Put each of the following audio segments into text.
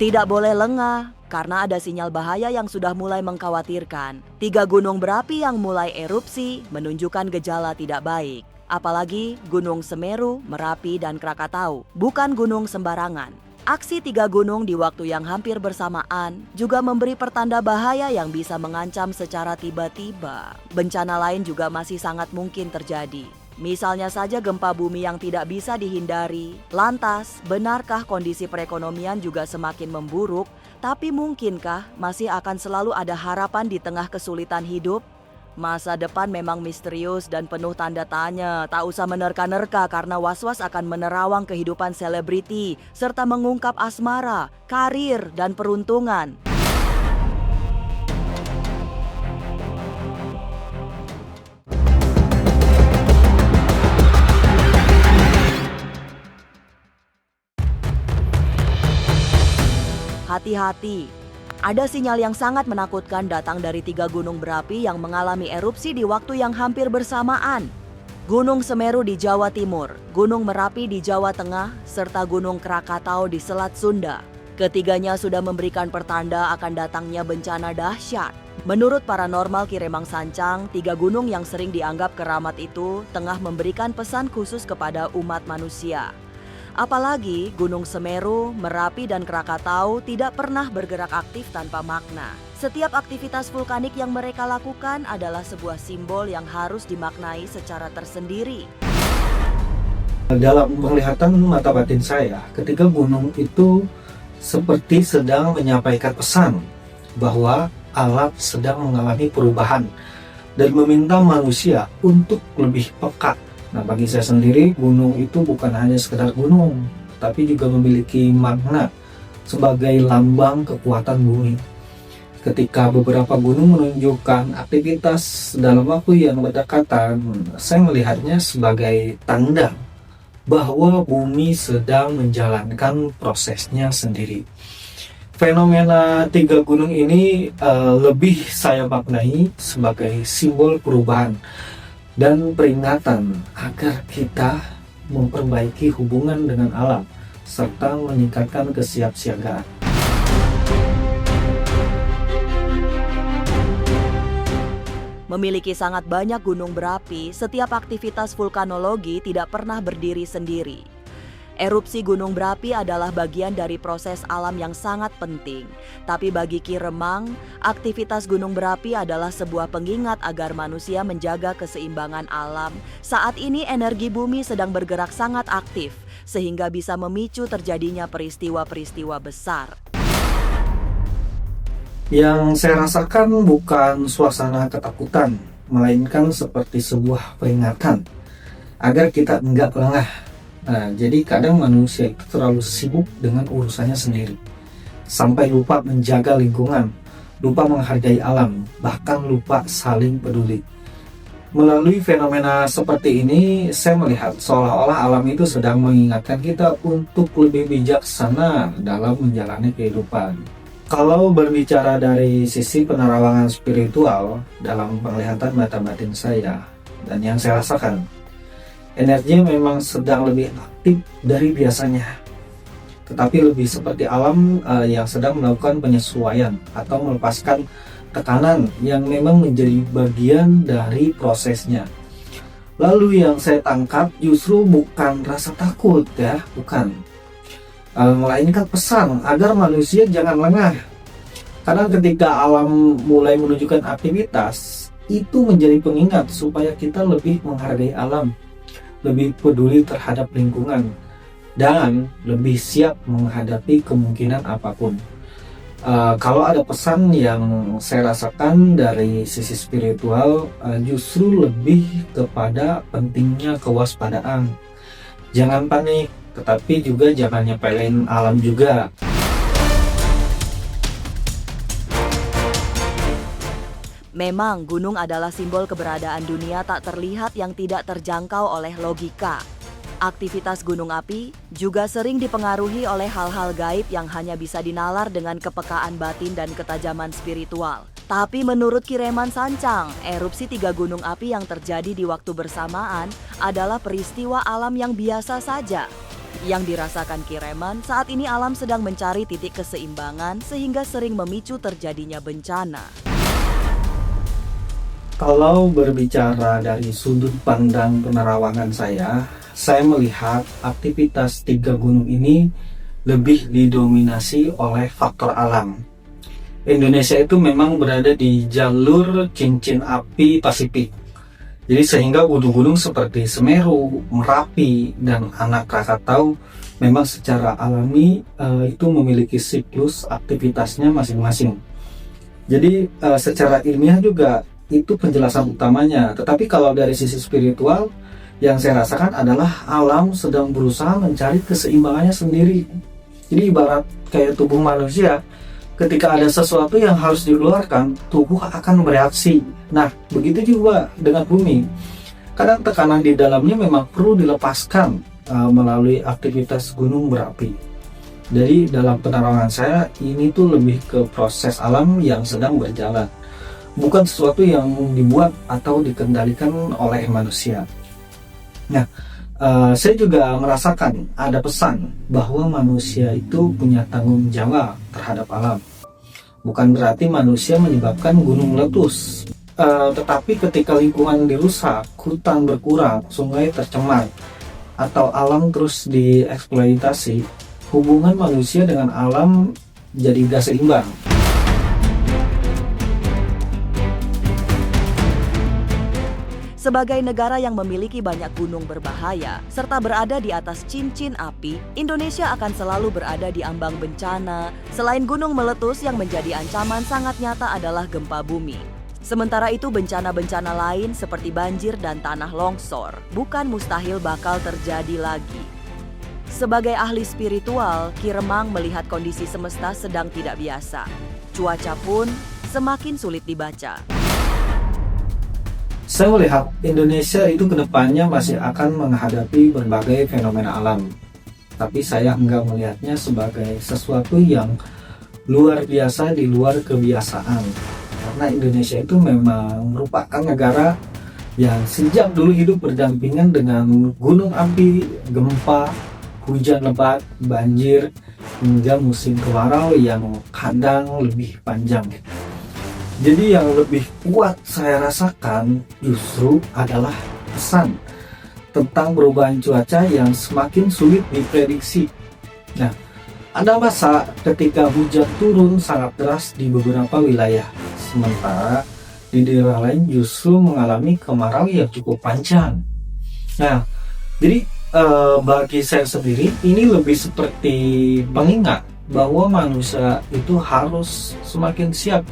Tidak boleh lengah, karena ada sinyal bahaya yang sudah mulai mengkhawatirkan. 3 gunung berapi yang mulai erupsi menunjukkan gejala tidak baik. Apalagi Gunung Semeru, Merapi, dan Krakatau, bukan gunung sembarangan. Aksi 3 gunung di waktu yang hampir bersamaan juga memberi pertanda bahaya yang bisa mengancam secara tiba-tiba. Bencana lain juga masih sangat mungkin terjadi. Misalnya saja gempa bumi yang tidak bisa dihindari. Lantas, benarkah kondisi perekonomian juga semakin memburuk? Tapi mungkinkah masih akan selalu ada harapan di tengah kesulitan hidup? Masa depan memang misterius dan penuh tanda tanya. Tak usah menerka-nerka karena was-was akan menerawang kehidupan selebriti serta mengungkap asmara, karir, dan peruntungan. Hati-hati, ada sinyal yang sangat menakutkan datang dari 3 gunung berapi yang mengalami erupsi di waktu yang hampir bersamaan. Gunung Semeru di Jawa Timur, Gunung Merapi di Jawa Tengah, serta Gunung Krakatau di Selat Sunda. Ketiganya sudah memberikan pertanda akan datangnya bencana dahsyat. Menurut paranormal Kiremang Sancang, 3 gunung yang sering dianggap keramat itu tengah memberikan pesan khusus kepada umat manusia. Apalagi Gunung Semeru, Merapi, dan Krakatau tidak pernah bergerak aktif tanpa makna. Setiap aktivitas vulkanik yang mereka lakukan adalah sebuah simbol yang harus dimaknai secara tersendiri. Dalam penglihatan mata batin saya, ketika gunung itu seperti sedang menyampaikan pesan bahwa alam sedang mengalami perubahan dan meminta manusia untuk lebih peka. Nah, bagi saya sendiri, gunung itu bukan hanya sekedar gunung, tapi juga memiliki makna sebagai lambang kekuatan bumi. Ketika beberapa gunung menunjukkan aktivitas dalam waktu yang berdekatan, saya melihatnya sebagai tanda bahwa bumi sedang menjalankan prosesnya sendiri. Fenomena 3 gunung ini lebih saya maknai sebagai simbol perubahan dan peringatan agar kita memperbaiki hubungan dengan alam serta meningkatkan kesiapsiagaan. Memiliki sangat banyak gunung berapi, setiap aktivitas vulkanologi tidak pernah berdiri sendiri. Erupsi gunung berapi adalah bagian dari proses alam yang sangat penting. Tapi bagi Kiremang, aktivitas gunung berapi adalah sebuah pengingat agar manusia menjaga keseimbangan alam. Saat ini energi bumi sedang bergerak sangat aktif, sehingga bisa memicu terjadinya peristiwa-peristiwa besar. Yang saya rasakan bukan suasana ketakutan, melainkan seperti sebuah peringatan agar kita enggak lengah. Nah, jadi kadang manusia itu terlalu sibuk dengan urusannya sendiri, sampai lupa menjaga lingkungan, lupa menghargai alam, bahkan lupa saling peduli. Melalui fenomena seperti ini, saya melihat seolah-olah alam itu sedang mengingatkan kita untuk lebih bijaksana dalam menjalani kehidupan. Kalau berbicara dari sisi penerawangan spiritual dalam penglihatan mata batin saya dan yang saya rasakan, energi memang sedang lebih aktif dari biasanya, tetapi lebih seperti alam yang sedang melakukan penyesuaian atau melepaskan tekanan yang memang menjadi bagian dari prosesnya. Lalu yang saya tangkap justru bukan rasa takut ya, bukan, melainkan pesan agar manusia jangan lengah. Karena ketika alam mulai menunjukkan aktivitas, itu menjadi pengingat supaya kita lebih menghargai alam, lebih peduli terhadap lingkungan, dan lebih siap menghadapi kemungkinan apapun. Kalau ada pesan yang saya rasakan dari sisi spiritual, justru lebih kepada pentingnya kewaspadaan. Jangan panik, tetapi juga jangan nyepelin alam juga. Memang gunung adalah simbol keberadaan dunia tak terlihat yang tidak terjangkau oleh logika. Aktivitas gunung api juga sering dipengaruhi oleh hal-hal gaib yang hanya bisa dinalar dengan kepekaan batin dan ketajaman spiritual. Tapi menurut Kiremang Sancang, erupsi 3 gunung api yang terjadi di waktu bersamaan adalah peristiwa alam yang biasa saja. Yang dirasakan Kireman, saat ini alam sedang mencari titik keseimbangan sehingga sering memicu terjadinya bencana. Kalau berbicara dari sudut pandang penerawangan saya melihat aktivitas tiga gunung ini lebih didominasi oleh faktor alam. Indonesia itu memang berada di jalur cincin api Pasifik. Jadi sehingga gunung-gunung seperti Semeru, Merapi, dan Anak Krakatau memang secara alami itu memiliki siklus aktivitasnya masing-masing. Jadi secara ilmiah juga itu penjelasan utamanya. Tetapi kalau dari sisi spiritual, yang saya rasakan adalah alam sedang berusaha mencari keseimbangannya sendiri. Jadi ibarat kayak tubuh manusia, ketika ada sesuatu yang harus dikeluarkan, tubuh akan bereaksi. Nah, begitu juga dengan bumi. Kadang tekanan di dalamnya memang perlu dilepaskan melalui aktivitas gunung berapi. Jadi dalam penerawangan saya, ini tuh lebih ke proses alam yang sedang berjalan, bukan sesuatu yang dibuat atau dikendalikan oleh manusia. Nah, saya juga merasakan ada pesan bahwa manusia itu punya tanggung jawab terhadap alam. Bukan berarti manusia menyebabkan gunung meletus, tetapi ketika lingkungan dirusak, hutan berkurang, sungai tercemar, atau alam terus dieksploitasi, hubungan manusia dengan alam jadi gak seimbang. Sebagai negara yang memiliki banyak gunung berbahaya, serta berada di atas cincin api, Indonesia akan selalu berada di ambang bencana. Selain gunung meletus yang menjadi ancaman sangat nyata adalah gempa bumi. Sementara itu bencana-bencana lain seperti banjir dan tanah longsor bukan mustahil bakal terjadi lagi. Sebagai ahli spiritual, Kiremang melihat kondisi semesta sedang tidak biasa. Cuaca pun semakin sulit dibaca. Saya melihat Indonesia itu kedepannya masih akan menghadapi berbagai fenomena alam. Tapi saya enggak melihatnya sebagai sesuatu yang luar biasa di luar kebiasaan. Karena Indonesia itu memang merupakan negara yang sejak dulu hidup berdampingan dengan gunung api, gempa, hujan lebat, banjir, hingga musim kemarau yang kadang lebih panjang. Jadi yang lebih kuat saya rasakan justru adalah pesan tentang perubahan cuaca yang semakin sulit diprediksi. Nah, ada masa ketika hujan turun sangat deras di beberapa wilayah, sementara di daerah lain justru mengalami kemarau yang cukup panjang. Nah, jadi bagi saya sendiri ini lebih seperti pengingat bahwa manusia itu harus semakin siap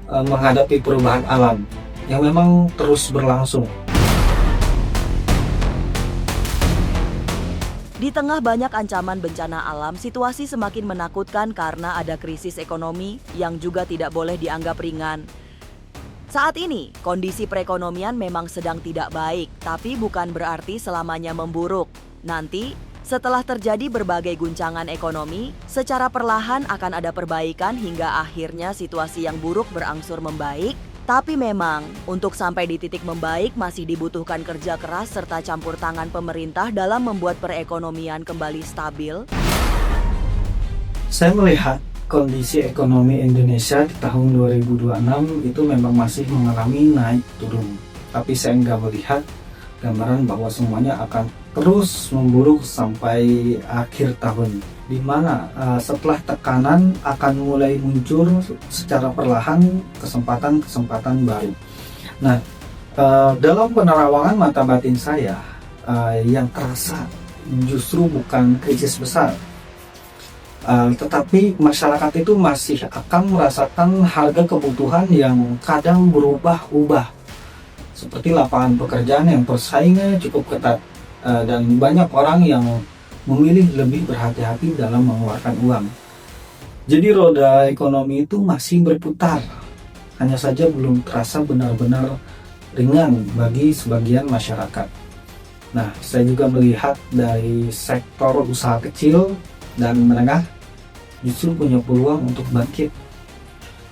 menghadapi perubahan alam yang memang terus berlangsung. Di tengah banyak ancaman bencana alam, situasi semakin menakutkan karena ada krisis ekonomi yang juga tidak boleh dianggap ringan. Saat ini, kondisi perekonomian memang sedang tidak baik, tapi bukan berarti selamanya memburuk. Nanti, setelah terjadi berbagai guncangan ekonomi, secara perlahan akan ada perbaikan hingga akhirnya situasi yang buruk berangsur membaik. Tapi memang, untuk sampai di titik membaik masih dibutuhkan kerja keras serta campur tangan pemerintah dalam membuat perekonomian kembali stabil. Saya melihat kondisi ekonomi Indonesia di tahun 2026 itu memang masih mengalami naik turun. Tapi saya nggak melihat gambaran bahwa semuanya akan terus memburuk sampai akhir tahun, di mana setelah tekanan akan mulai muncul secara perlahan kesempatan-kesempatan baru. Nah, dalam penerawangan mata batin saya, yang terasa justru bukan krisis besar, tetapi masyarakat itu masih akan merasakan harga kebutuhan yang kadang berubah-ubah, seperti lapangan pekerjaan yang persaingannya cukup ketat, dan banyak orang yang memilih lebih berhati-hati dalam mengeluarkan uang. Jadi roda ekonomi itu masih berputar, hanya saja belum terasa benar-benar ringan bagi sebagian masyarakat. Nah, saya juga melihat dari sektor usaha kecil dan menengah justru punya peluang untuk bangkit.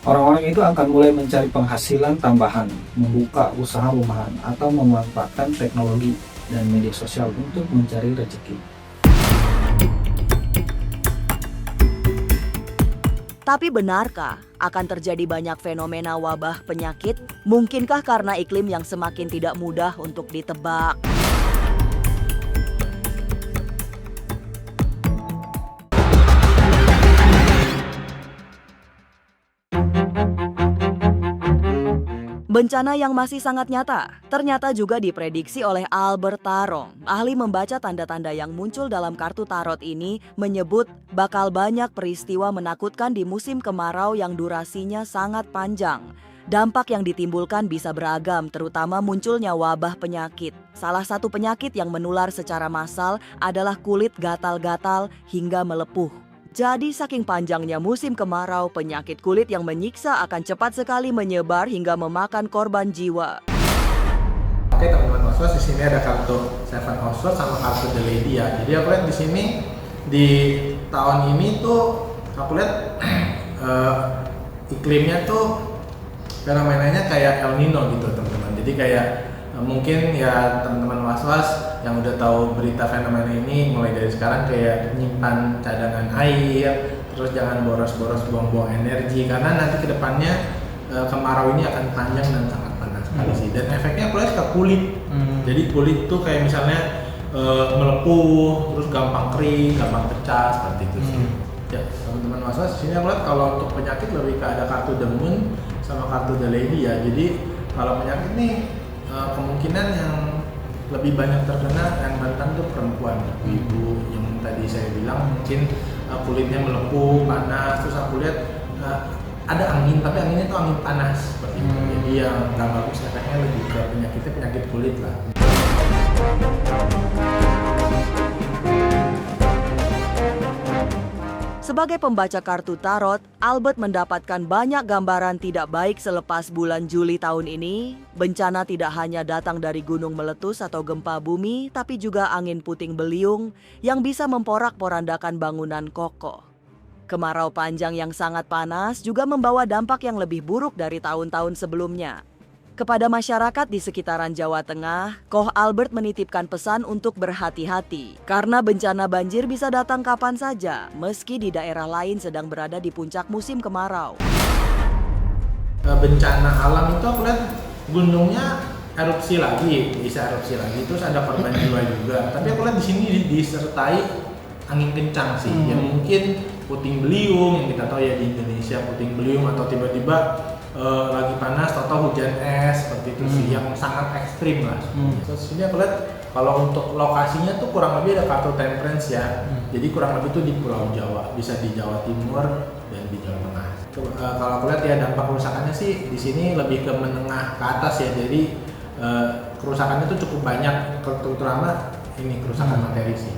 Orang-orang itu akan mulai mencari penghasilan tambahan, membuka usaha rumahan, atau memanfaatkan teknologi dan media sosial untuk mencari rezeki. Tapi benarkah akan terjadi banyak fenomena wabah penyakit? Mungkinkah karena iklim yang semakin tidak mudah untuk ditebak? Bencana yang masih sangat nyata, ternyata juga diprediksi oleh Albert Tarong. Ahli membaca tanda-tanda yang muncul dalam kartu tarot ini menyebut bakal banyak peristiwa menakutkan di musim kemarau yang durasinya sangat panjang. Dampak yang ditimbulkan bisa beragam, terutama munculnya wabah penyakit. Salah satu penyakit yang menular secara massal adalah kulit gatal-gatal hingga melepuh. Jadi saking panjangnya musim kemarau, penyakit kulit yang menyiksa akan cepat sekali menyebar hingga memakan korban jiwa. Oke teman-teman Was-Was, di sini ada kartu Seven of Swords sama kartu The Lady ya. Jadi aku lihat di sini di tahun ini tuh aku lihat iklimnya tuh fenomenanya kayak El Nino gitu teman-teman. Jadi kayak mungkin ya teman-teman Was-Was yang udah tahu berita fenomena ini mulai dari sekarang kayak menyimpan cadangan air, terus jangan boros-boros buang-buang energi karena nanti kedepannya kemarau ini akan panjang dan sangat panas sekali sih. Dan efeknya plus ke kulit. Jadi kulit tuh kayak misalnya melepuh, terus gampang kering, gampang pecah seperti itu sih. Ya teman-teman Was-Was, sini aku lihat kalau untuk penyakit lebih ke ada kartu The Moon sama kartu The Lady ya. Jadi kalau penyakit nih kemungkinan yang lebih banyak terkena yang rentan tuh perempuan, ibu yang tadi saya bilang mungkin kulitnya melepuh, panas, terus aku lihat ada angin tapi anginnya tuh angin panas seperti itu. Jadi yang nggak bagus efeknya lebih ke penyakitnya penyakit kulit lah. Sebagai pembaca kartu tarot, Albert mendapatkan banyak gambaran tidak baik selepas bulan Juli tahun ini. Bencana tidak hanya datang dari gunung meletus atau gempa bumi, tapi juga angin puting beliung yang bisa memporak-porandakan bangunan kokoh. Kemarau panjang yang sangat panas juga membawa dampak yang lebih buruk dari tahun-tahun sebelumnya. Kepada masyarakat di sekitaran Jawa Tengah, Koh Albert menitipkan pesan untuk berhati-hati karena bencana banjir bisa datang kapan saja, meski di daerah lain sedang berada di puncak musim kemarau. Bencana alam itu aku lihat gunungnya erupsi lagi, bisa erupsi lagi, terus ada korban jiwa juga. Tapi aku lihat di sini disertai angin kencang sih, yang mungkin puting beliung yang kita tahu ya di Indonesia puting beliung atau tiba-tiba lagi panas atau hujan es seperti itu sih yang sangat ekstrim lah. Terus sini aku lihat kalau untuk lokasinya tuh kurang lebih ada kartu Temperance ya. Jadi kurang lebih tuh di Pulau Jawa, bisa di Jawa Timur dan di Jawa Tengah. Kalau aku lihat ya dampak kerusakannya sih di sini lebih ke menengah ke atas ya. Jadi kerusakannya tuh cukup banyak, terutama ini kerusakan materi sih.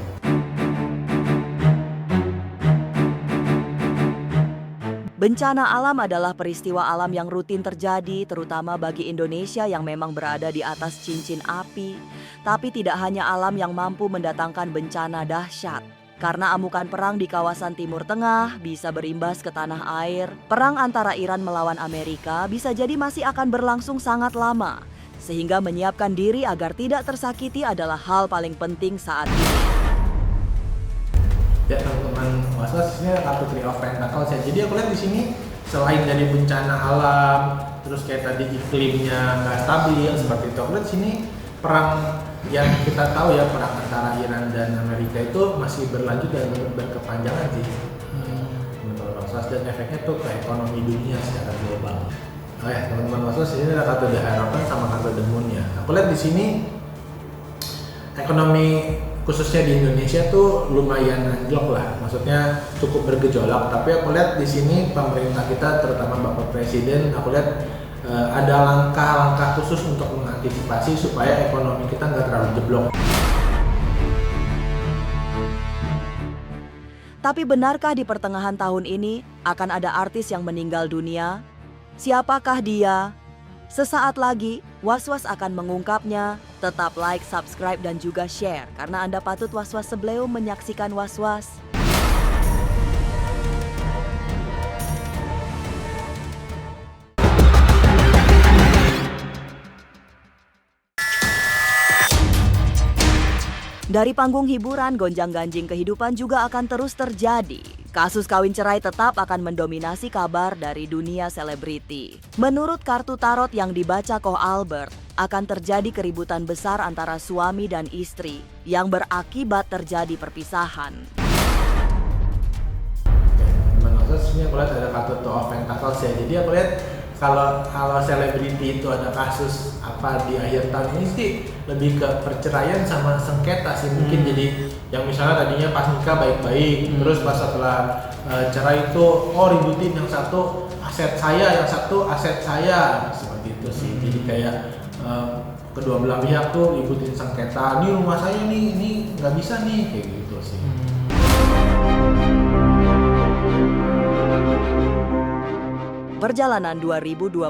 Bencana alam adalah peristiwa alam yang rutin terjadi, terutama bagi Indonesia yang memang berada di atas cincin api. Tapi tidak hanya alam yang mampu mendatangkan bencana dahsyat. Karena amukan perang di kawasan Timur Tengah bisa berimbas ke tanah air, perang antara Iran melawan Amerika bisa jadi masih akan berlangsung sangat lama. Sehingga menyiapkan diri agar tidak tersakiti adalah hal paling penting saat ini. Ya teman-teman Was-Was, ini ada kartu Three of Pentacles ya. Jadi aku lihat di sini selain dari bencana alam, terus kayak tadi iklimnya nggak stabil seperti itu. Aku lihat sini perang yang kita tahu ya, perang antara Iran dan Amerika itu masih berlanjut dan berkepanjangan sih. Teman-teman Was-Was, dan efeknya tuh ke ekonomi dunia secara global. Oh ya teman-teman Was-Was, ini ada kartu The Hierophant sama kartu The Moon ya. Aku lihat di sini ekonomi khususnya di Indonesia tuh lumayan anjlok lah, maksudnya cukup bergejolak. Tapi aku lihat di sini pemerintah kita, terutama Bapak Presiden, aku lihat ada langkah-langkah khusus untuk mengantisipasi supaya ekonomi kita nggak terlalu jeblok. Tapi benarkah di pertengahan tahun ini akan ada artis yang meninggal dunia? Siapakah dia? Sesaat lagi, Was-Was akan mengungkapnya. Tetap like, subscribe, dan juga share. Karena Anda patut Was-Was sebelum menyaksikan Was-Was. Dari panggung hiburan, gonjang-ganjing kehidupan juga akan terus terjadi. kasus kawin cerai tetap akan mendominasi kabar dari dunia selebriti. Menurut kartu tarot yang dibaca Koh Albert, akan terjadi keributan besar antara suami dan istri yang berakibat terjadi perpisahan. Teman-teman, ini aku lihat ada kartu Two of Pentacles ya. Jadi aku lihat kalau selebriti itu ada kasus apa di akhir tahun ini sih lebih ke perceraian sama sengketa sih mungkin. Jadi yang misalnya tadinya pas nikah baik-baik, terus pas setelah cerai itu ributin, yang satu aset saya, yang satu aset saya, seperti itu sih. Jadi kayak kedua belah pihak tuh ributin sengketa, ini rumah saya nih, ini nggak bisa nih, kayak gitu sih. Perjalanan 2026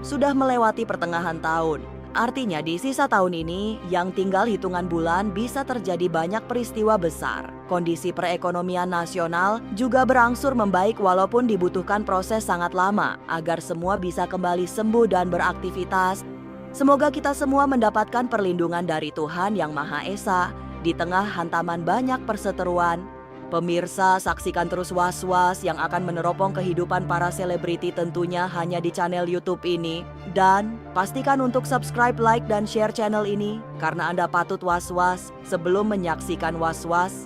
sudah melewati pertengahan tahun. Artinya di sisa tahun ini yang tinggal hitungan bulan bisa terjadi banyak peristiwa besar. Kondisi perekonomian nasional juga berangsur membaik walaupun dibutuhkan proses sangat lama agar semua bisa kembali sembuh dan beraktivitas. Semoga kita semua mendapatkan perlindungan dari Tuhan Yang Maha Esa di tengah hantaman banyak perseteruan. Pemirsa, saksikan terus Was-Was yang akan meneropong kehidupan para selebriti tentunya hanya di channel YouTube ini. Dan pastikan untuk subscribe, like, dan share channel ini karena Anda patut was-was sebelum menyaksikan Was-Was.